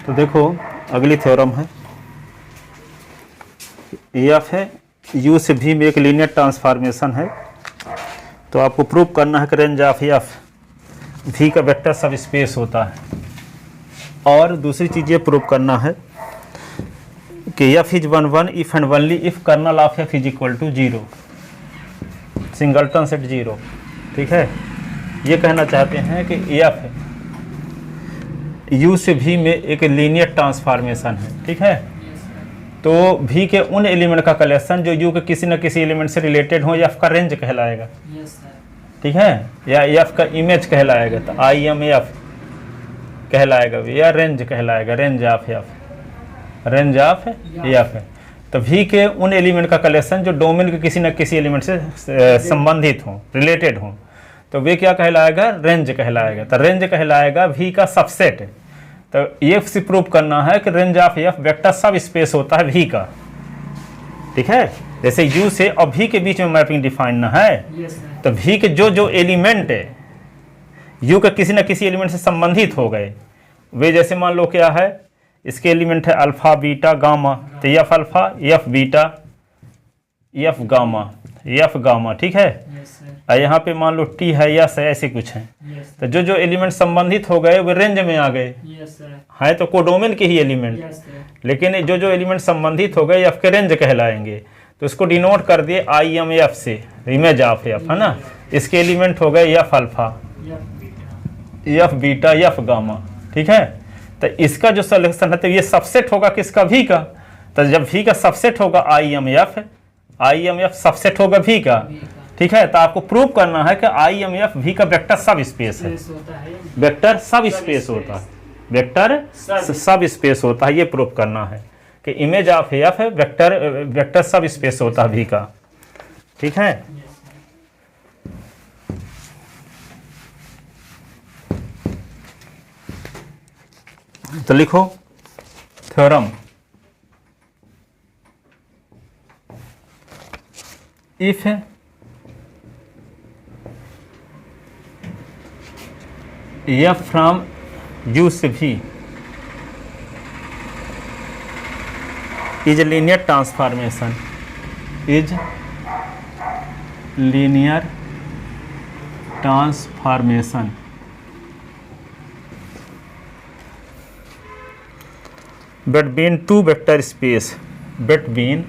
तो देखो अगली थ्योरम है, एफ है यू से भी में एक लीनियर ट्रांसफॉर्मेशन है। तो आपको प्रूव करना है कि रेंज ऑफ एफ भी का वेक्टर सब स्पेस होता है। और दूसरी चीज़ ये प्रूव करना है कि F is 1 1 if and only if kernel of F is equal to 0, singleton set 0। ठीक है, ये कहना चाहते हैं कि एफ यू से भी में एक लीनियर ट्रांसफॉर्मेशन है। ठीक है, तो भी के उन एलिमेंट का कलेक्शन जो यू के किसी न किसी एलिमेंट से रिलेटेड हो, एफ का रेंज कहलाएगा। ठीक है, या एफ का इमेज कहलाएगा, तो आई एम एफ कहलाएगा या रेंज कहलाएगा, range of F, range of F है। तो भी के उन एलिमेंट का कलेक्शन जो डोमेन के किसी न किसी एलिमेंट से संबंधित हो, रिलेटेड हो, तो वे क्या कहलाएगा, रेंज कहलाएगा। तो रेंज कहलाएगा भी का सबसेट। तो ये से प्रूव करना है कि रेंज ऑफ एफ वेक्टर सब स्पेस होता है भी का। ठीक है, जैसे यू से और भी के बीच में मैपिंग डिफाइन ना है, तो भी के जो जो एलिमेंट है यू के किसी न किसी एलिमेंट से संबंधित हो गए, वे जैसे मान लो क्या है, इसके एलिमेंट है अल्फा बीटा गामा, तो F alpha F beta F gamma. ठीक है, और यहाँ पे मान लो टी है यस है, ऐसे कुछ है। तो जो जो एलिमेंट संबंधित हो गए वे रेंज में आ गए, है तो कोडोमेन के ही एलिमेंट, लेकिन जो जो एलिमेंट संबंधित हो गए एफ के रेंज कहलाएंगे। तो इसको डिनोट कर दिए आई एम एफ से, इमेज ऑफ एफ, है ना। इसके एलिमेंट हो गए F alpha F beta F gamma. ठीक है, तो इसका जो सलेक्शन है तो ये सबसेट होगा किसका, भी का। तो जब भी का सबसेट होगा आई एम एफ सबसेट होगा भी का। ठीक है, तो आपको प्रूव करना है कि आई एम एफ भी का वेक्टर सब स्पेस है, वेक्टर सब स्पेस होता है, वेक्टर सब स्पेस होता है। ये प्रूव करना है कि इमेज ऑफ एफ है वेक्टर सब स्पेस होता है भी का। ठीक है, तो लिखो theorem, if F from you से भी is linear transformation, is linear transformation between two vector space, between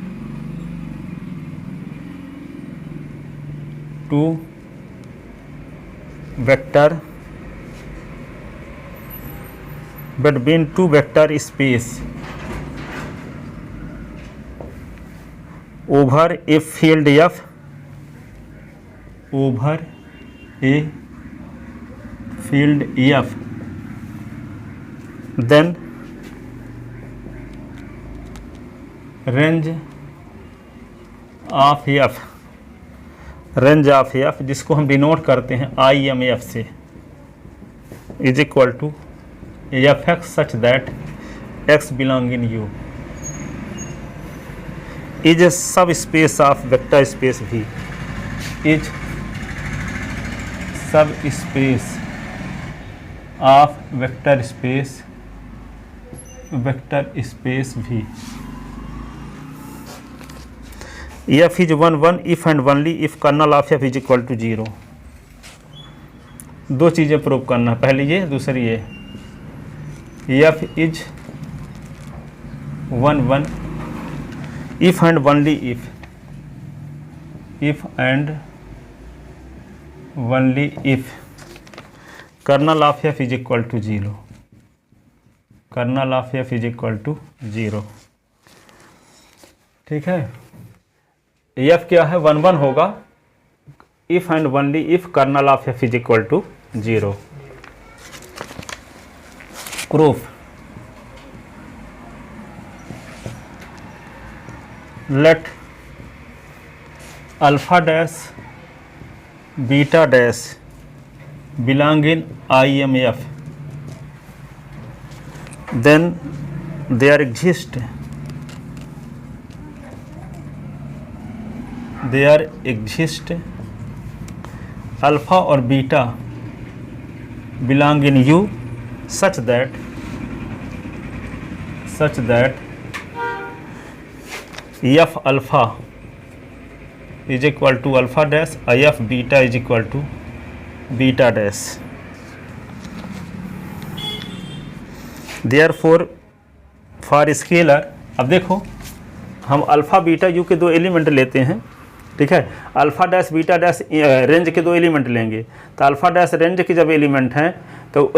two vector space over a field F, over a field F, then range of F, जिसको हम denote करते हैं I M F से, is equal to F X such that X belong in U is a सब space of vector space भी, is sub space of vector space भी। F is 1 1 if and only if kernel of F is equal to 0। दो चीज़ें prove करना, पहली ये दूसरी ये। F is 1 1 if and only if kernel of F is equal to 0, kernel of F is equal to 0। ठीक है, F क्या है, 1 1 होगा if and only if kernel of F is equal to 0। Proof, let alpha dash beta dash belong in I M F, then there exist alpha और beta belong in U such that such that f alpha is equal to alpha dash, if beta is equal to beta dash. Therefore for scalar, अब देखो हम alpha beta you के दो element लेते हैं, ठीक है, alpha dash beta dash range के दो एलिमेंट लेंगे, तो अल्फ़ा डैश रेंज के जब एलिमेंट हैं तो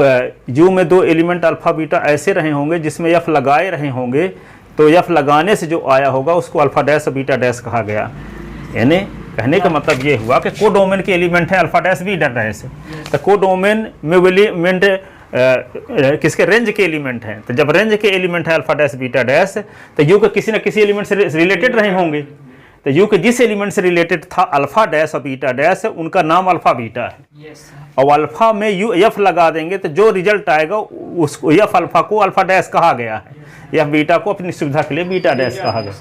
यू में दो एलिमेंट अल्फ़ा बीटा ऐसे रहे होंगे जिसमें एफ लगाए रहे होंगे, तो एफ लगाने से जो आया होगा उसको अल्फ़ा डैश बीटा डैश कहा गया। यानी कहने का मतलब ये हुआ कि कोडोमेन के एलिमेंट है अल्फ़ा डैश बीटा डैश, तो कोडोमेन में एलिमेंट किसके रेंज के एलिमेंट हैं, तो जब रेंज के एलिमेंट है अल्फ़ा डैश बीटा डैश तो यू के किसी न किसी एलिमेंट से रिलेटेड रहे होंगे, तो यू के जिस एलिमेंट से रिलेटेड था अल्फ़ा डैश और बीटा डैश उनका नाम अल्फ़ा बीटा है। और अल्फ़ा में यू एफ लगा देंगे तो जो रिजल्ट आएगा उसको एफ अल्फ़ा को अल्फ़ा डैश कहा गया है, एफ बीटा को अपनी सुविधा के लिए बीटा डैश कहा गया,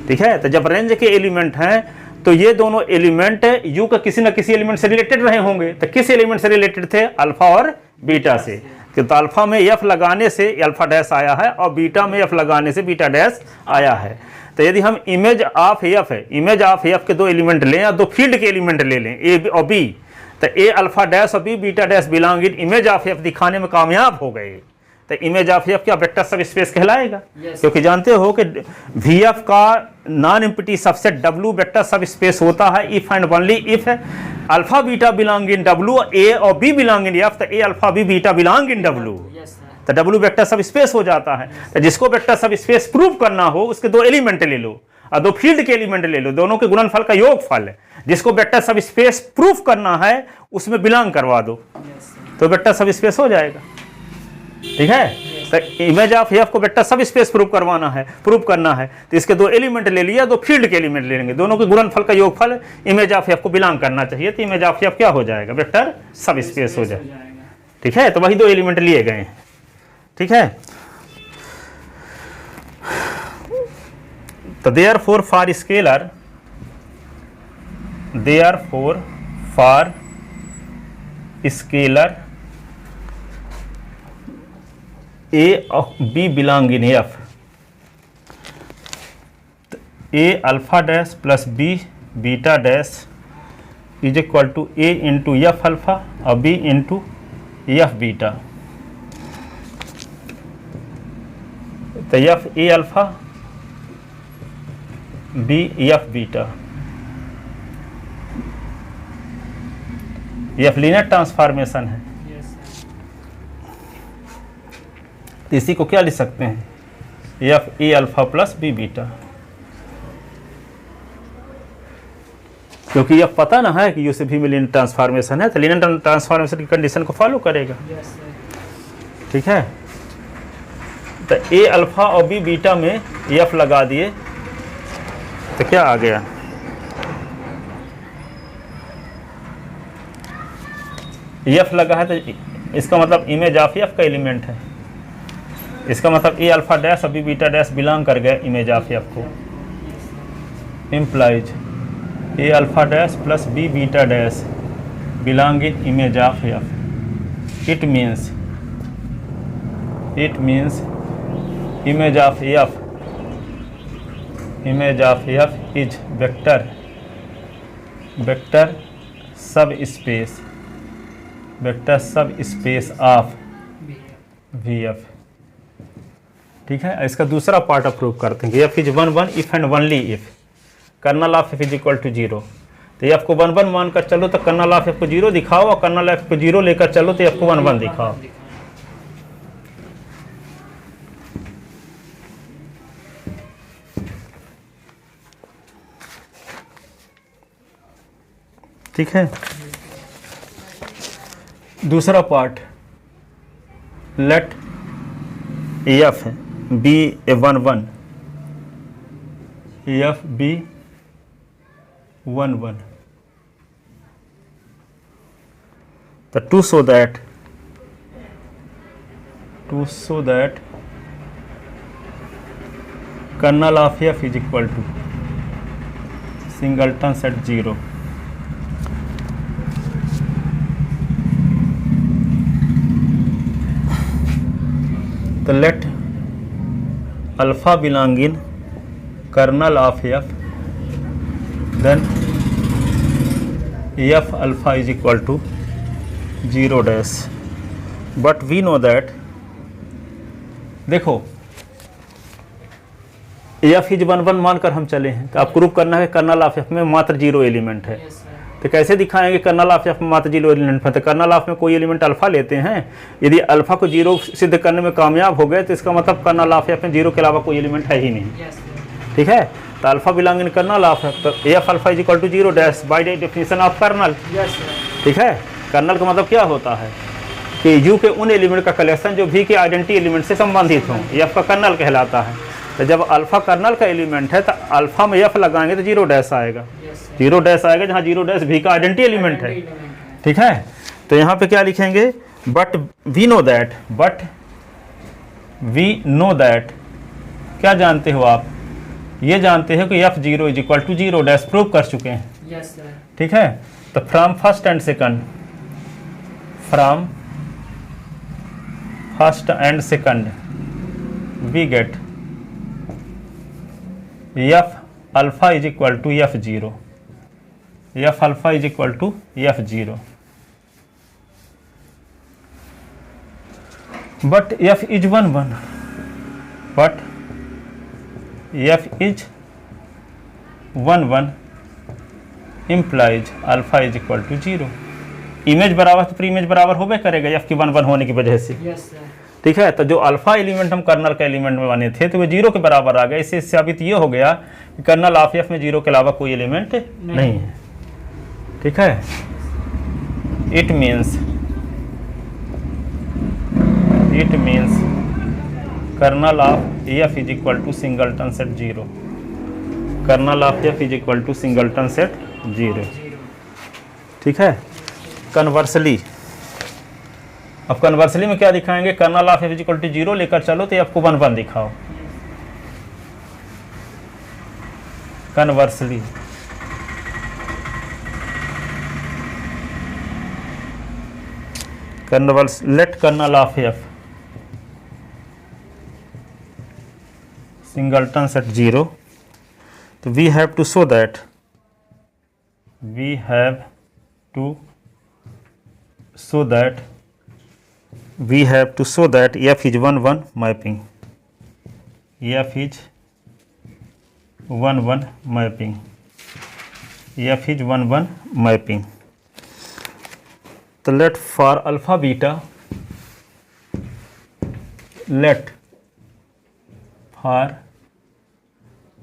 ठीक है। तो जब रेंज के एलिमेंट हैं तो ये दोनों एलिमेंट यू का किसी न किसी एलिमेंट से रिलेटेड रहे होंगे, तो किस एलिमेंट से रिलेटेड थे, अल्फ़ा और बीटा से, तो अल्फ़ा में एफ लगाने से अल्फ़ा डैश आया है और बीटा में एफ लगाने से बीटा डैश आया है। तो यदि हम इमेज ऑफ एफ है, इमेज ऑफ एफ के दो एलिमेंट लें या दो फील्ड के एलिमेंट ले लें ए और बी, तो ए अल्फ़ा डैश और B beta dash belong in image of F दिखाने में कामयाब हो गए, तो इमेज ऑफ एफ क्या वेक्टर सब स्पेस कहलाएगा। क्योंकि जानते हो कि वी एफ का non empty subset W vector सब स्पेस होता है if and only if alpha beta belong in W, A और बी बिलोंग इन एफ, तो A alpha B beta belong in W, तो डब्ल्यू वेक्टर सब space हो जाता है। तो जिसको वेक्टर सब स्पेस प्रूव करना हो उसके दो एलिमेंट ले लो और दो फील्ड के एलिमेंट ले लो, दोनों के गुणनफल का योगफल है, जिसको वेक्टर सब स्पेस प्रूफ करना है उसमें बिलोंग करवा दो तो वेक्टर सब स्पेस हो जाएगा, ठीक है। तो इमेज ऑफ एफ को वेक्टर सब स्पेस प्रूफ करना है, तो इसके दो एलिमेंट ले लिया, दो फील्ड के एलिमेंट ले लेंगे, दोनों के गुणनफल का योगफल इमेज ऑफ एफ को बिलोंग करना चाहिए, तो इमेज ऑफ एफ क्या हो जाएगा, वेक्टर सब स्पेस हो जाएगा, ठीक है। तो वही दो एलिमेंट लिए गए हैं, ठीक है। तो therefore for scalar, therefore for scalar A of B belong in F, A alpha dash plus B beta dash is equal to A into F alpha or B into F beta, तो F A alpha B F beta, F linear transformation है, तो इसी को क्या लिख सकते हैं, F A alpha plus B beta, क्योंकि यह पता ना है कि यू से भी में लीनियर ट्रांसफॉर्मेशन है, तो लीनियर ट्रांसफॉर्मेशन की कंडीशन को फॉलो करेगा, ठीक है। तो ए अल्फा और बी बीटा में एफ लगा दिए तो क्या आ गया, एफ लगा है तो इसका मतलब इमेज ऑफ एफ का एलिमेंट है, इसका मतलब ए अल्फा डैश और बी बीटा डैश बिलोंग कर गया इमेज ऑफ एफ को, implies A alpha dash plus B beta dash belong in image of F, it means image of F is vector सब space of V F, ठीक है। इसका दूसरा part approve करते हैं कि F is 1 1 if and only if kernel of F is equal to 0, तो F को 1 1 मान कर चलो तो कर्नल ऑफ एफ को 0 दिखाओ, और कर्नल एफ को 0 लेकर चलो तो एफ को 1 1 दिखाओ, ठीक है। दूसरा part, let F be A 1 1, F be 1 1, तो to so that kernel of F is equal to singleton set 0, तो let alpha belong in kernel of F, then F alpha is equal to 0 dash. But we know that, देखो F is 1 1 मानकर हम चले हैं, तो आप prove करना है कर्नल ऑफ एफ में मात्र 0 एलिमेंट है। तो कैसे दिखाएंगे कर्नल ऑफ एफ में मात्र 0 एलिमेंट है? तो कर्नल ऑफ में कोई एलिमेंट अल्फा लेते हैं, यदि अल्फा को 0 सिद्ध करने में कामयाब हो गए तो इसका मतलब कर्नल ऑफ एफ में 0 के अलावा कोई एलिमेंट है ही नहीं। ठीक है, तो alpha belong in kernel of F, तो F alpha is equal to 0 dash by definition of kernel. ठीक है, कर्नल का मतलब क्या होता है कि यू के उन एलिमेंट का कलेक्शन जो भी के आइडेंटिटी एलिमेंट से संबंधित हों, एफ का कर्नल कहलाता है। तो जब अल्फा कर्नल का एलिमेंट है तो अल्फा में एफ लगाएंगे तो 0 डैश आएगा, 0 डैश आएगा, जहाँ 0 डैश भी का आइडेंटिटी एलिमेंट है। ठीक है, तो यहाँ पे क्या लिखेंगे? But we know that, but we know that, क्या जानते हो आप? ये जानते हो कि F 0 is equal to 0 dash prove कर चुके हैं। ठीक है, तो from first and second, from first and second we get F alpha is equal to F 0, F alpha is equal to F 0, but F is 1 1, but F is 1 1 implies alpha is equal to 0। Image बराबर तो pre image बराबर होबे करेगा F की 1 1 होने की वजह से। ठीक है, तो जो अल्फा एलिमेंट हम कर्नल का एलिमेंट में बने थे तो वे 0 के बराबर आ गए। इससे साबित ये हो गया कि कर्नल ऑफ एफ में 0 के अलावा कोई एलिमेंट नहीं है। ठीक है, it means kernel of F is equal to singleton set 0, kernel of F is equal to singleton set 0। ठीक है, कन्वर्सली, अब कन्वर्सली में क्या दिखाएंगे? Kernel of F is equal to 0 लेकर चलो तो आपको 1 1 दिखाओ। Conversely let kernel of f singleton set 0, तो we have to show that f is 1 1 mapping, f is 1 1 mapping, f is 1 1 mapping। तो let for alpha beta, let for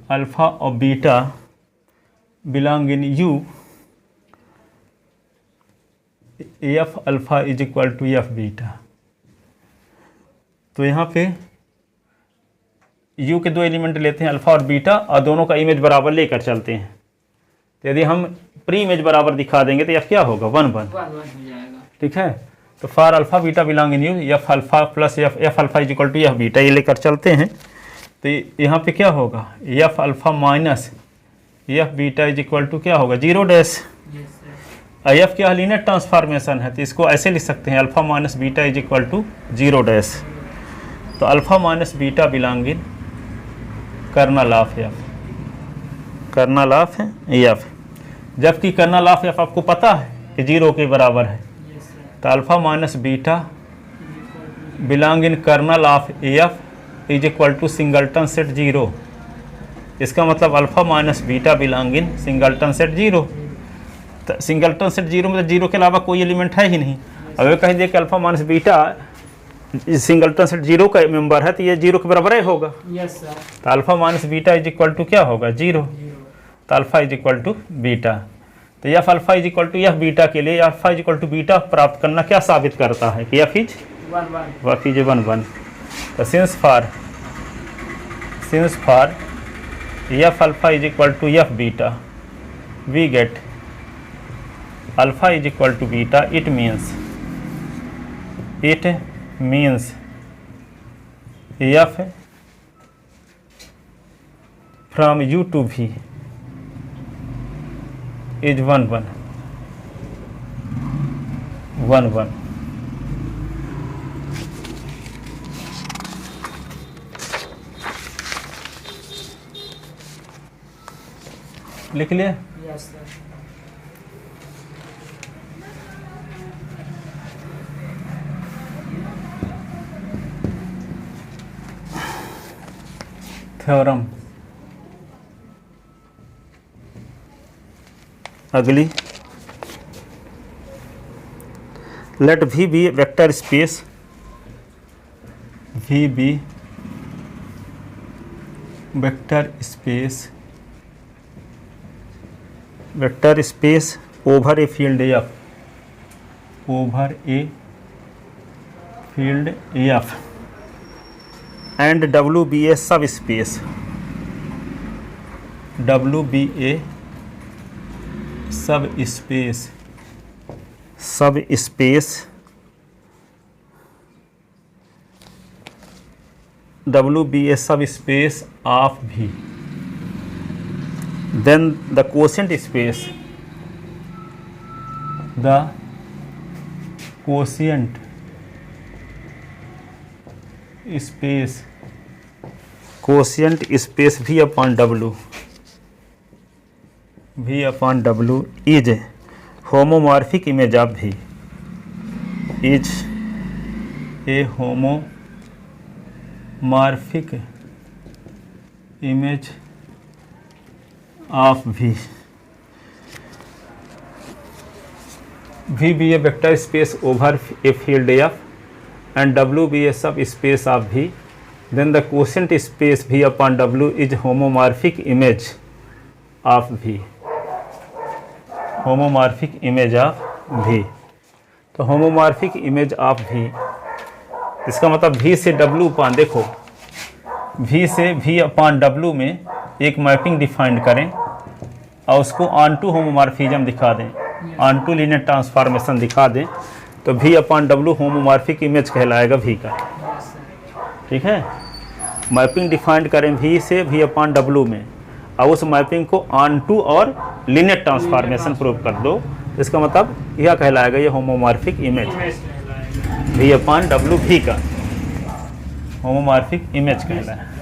alpha or beta belong in U, f alpha is equal to F beta. तो यहाँ पे U के 2 element लेते हैं alpha और beta, और दोनों का इमेज बराबर लेकर चलते हैं। तो यदि हम प्री इमेज बराबर दिखा देंगे तो एफ क्या होगा? 1 1 हो जाएगा। ठीक है, तो for alpha beta belong in U, F alpha plus F alpha is equal to F beta, ये लेकर चलते हैं। तो यहाँ पे क्या होगा? F alpha minus F beta is equal to क्या होगा? 0 डैश। एफ क्या लीनियर ट्रांसफॉर्मेशन है, तो इसको ऐसे लिख सकते हैं alpha minus beta is equal to 0 dash. तो alpha minus beta belong in kernel of F, colonel of f, जबकि कर्नल ऑफ एफ आपको पता है कि 0 के बराबर है। तो alpha minus beta belong in kernel of F is equal to singleton set 0। इसका मतलब alpha minus beta belong in singleton set 0। तो सिंगलटन सेट 0 में तो 0 के अलावा कोई एलिमेंट है ही नहीं। अगर कह दिए कि alpha minus beta singleton set 0 का मेंबर है तो ये 0 के बराबर ही होगा। Yes sir. तो alpha minus beta is equal to क्या होगा? 0। तो alpha is equal to beta. तो F alpha is equal to F beta के लिए alpha is equal to beta प्राप्त करना क्या साबित करता है कि एफ इज 1 1। तो since for f alpha is equal to F beta we get alpha is equal to beta, it means f from U to V is 1 1 1 1। लिख लिए? Yes sir. थ्योरम अगली, let V be vector space, V be vector space over a field F, over a field F and W be a सब space, W be a सब space W be a सब space of V, then the quotient space, the quotient space V upon W is homomorphic image of V, is a homomorphic image of V. V be a vector space over a field F and W be a subspace of V, then the quotient space V upon W is homomorphic image of V, homomorphic image of V। तो homomorphic image of V, इसका मतलब V से W upon, देखो V से V upon W में एक mapping defined करें और उसको ऑन टू होमोमॉर्फिज्म दिखा दें, ऑन टू लीनियर ट्रांसफॉर्मेशन दिखा दें, तो V upon W homomorphic image कहलाएगा V का। ठीक है, मैपिंग डिफाइंड करें V से V अपॉन W में और उस मैपिंग को ऑन टू और लीनियर ट्रांसफॉर्मेशन प्रूव कर दो, इसका मतलब यह कहलाएगा ये homomorphic image V upon W V का होमोमॉर्फिक इमेज कहलाएगा।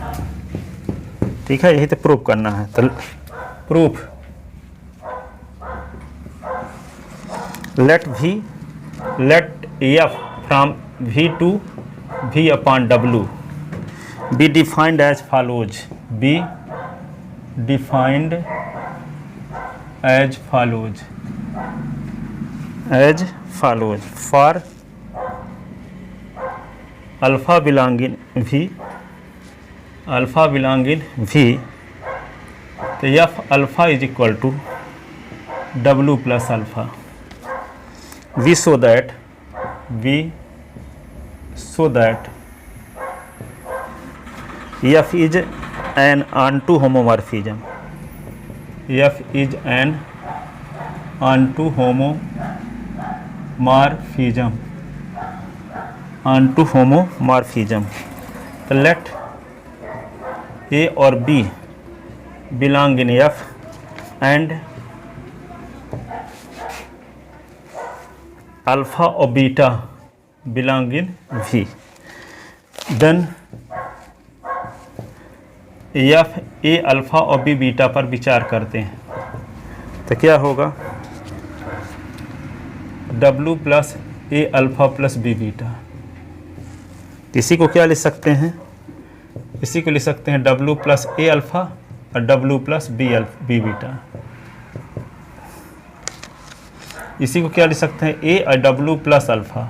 ठीक है, यही तो प्रूफ करना है। तो proof, let F from V to V upon W be defined as follows, be defined as follows for alpha belonging V, alpha belonging V, तो F alpha is equal to W plus alpha. We so that F is an onto homomorphism, F is an onto homomorphism, तो late A और B belong in F and alpha or beta belong in V, then F A alpha और B beta पर विचार करते हैं, तो क्या होगा W plus A alpha plus B beta. इसी को क्या लिख सकते हैं, इसी को लिख सकते हैं W प्लस A अल्फ़ा और W प्लस B बीटा। इसी को क्या लिख सकते हैं A और W प्लस अल्फ़ा,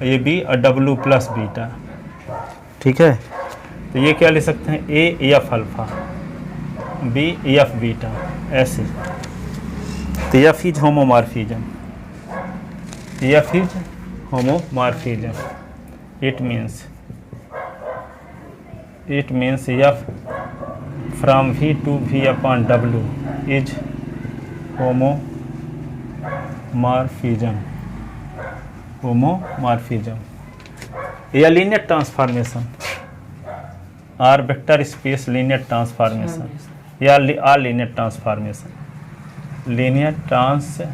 ये B और W प्लस बीटा। ठीक है, तो ये क्या लिख सकते हैं A F alpha, B F beta, ऐसे। तो F is homomorphism, F is homomorphism, it means F from V to V upon W is homomorphism। या linear transformation or vector space linear transformation या or linear transformation, linear transformation.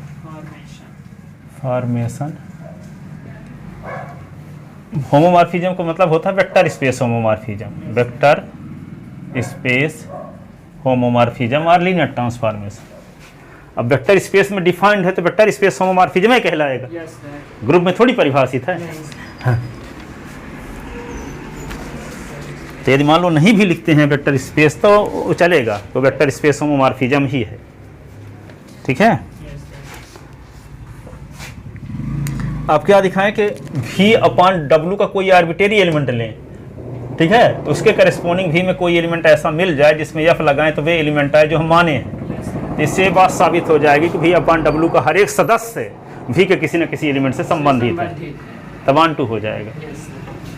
Homomorphism का मतलब होता है vector space homomorphism, vector space homomorphism और linear transformation. अब vector space में defined है तो वेक्टर स्पेस होमोमॉर्फिज्म ही कहलाएगा, ग्रुप में थोड़ी परिभाषित है। हाँ। तो यदि मान लो नहीं भी लिखते हैं वेक्टर स्पेस तो चलेगा, तो वेक्टर स्पेस होमोमॉर्फिज्म ही है। ठीक है। आप क्या दिखाएं कि V/W का कोई आर्बिट्रेरी एलिमेंट लें, ठीक है, तो उसके करस्पॉन्डिंग V में कोई एलिमेंट ऐसा मिल जाए जिसमें F लगाएं तो वे एलिमेंट है जो हम माने हैं। तो इससे बात साबित हो जाएगी कि V/W का हर एक सदस्य V के किसी न किसी एलिमेंट से संबंधित है, तब ऑन2 हो जाएगा।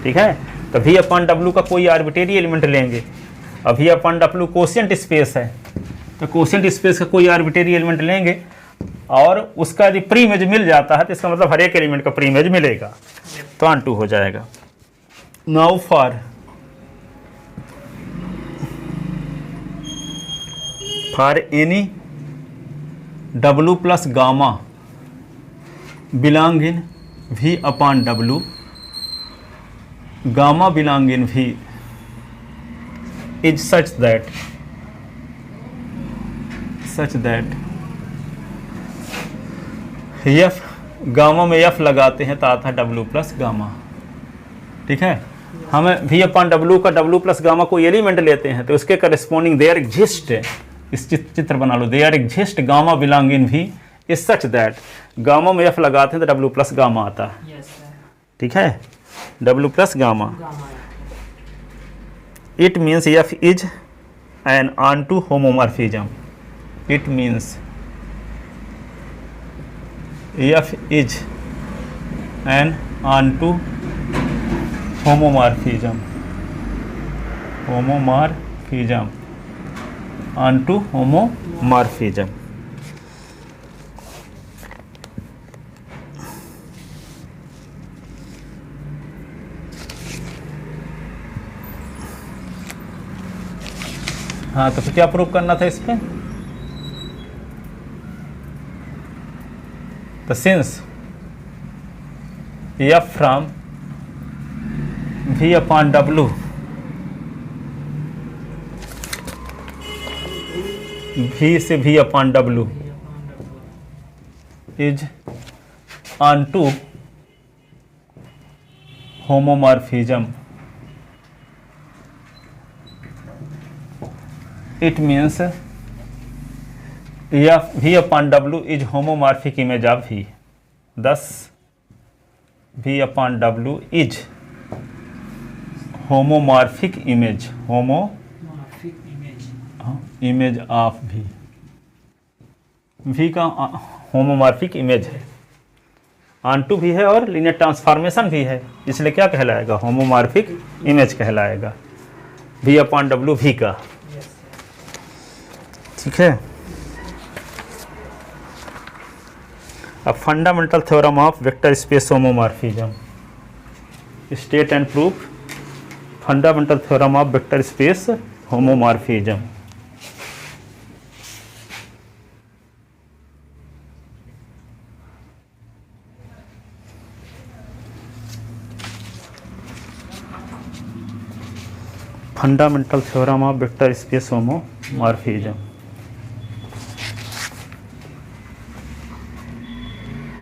ठीक है। तो V/W का कोई आर्बिट्रेरी एलिमेंट लेंगे, अब V/W कोशिएंट स्पेस है, तो कोशिएंट स्पेस का कोई आर्बिट्रेरी एलिमेंट लेंगे और उसका यदि प्री इमेज मिल जाता है तो इसका मतलब हर एक एलिमेंट का प्री इमेज मिलेगा, तो ऑन2 हो जाएगा। Now for any W plus gamma belong in V/W, gamma belong in V is such that F, gamma में F लगाते हैं तो आता है W प्लस गामा। ठीक है। हमें V/W का W प्लस गामा कोई एलिमेंट लेते हैं तो उसके करस्पॉन्डिंग देयर एग्जिस्ट, इस चित्र बना लो, there exist gamma belong in V is such that, gamma में F लगाते हैं तो W प्लस गामा आता है। ठीक है। W plus gamma, it means F is an onto homomorphism, it means F is an onto homomorphism, onto homomorphism। हाँ, तो क्या प्रूव करना था इस पे? तो since F from V/W V से V/W is onto homomorphism, it means V/W is homomorphic image of V, thus V/W is homomorphic image of V, V का होमोमॉर्फिक इमेज है, ऑन2 भी है और लीनियर ट्रांसफॉर्मेशन भी है, इसलिए क्या कहलाएगा? होमोमॉर्फिक इमेज कहलाएगा V/W V का। ठीक है। अब fundamental theorem of vector space homomorphism, state and proof fundamental theorem of vector space homomorphism. Fundamental theorem of vector space homomorphism.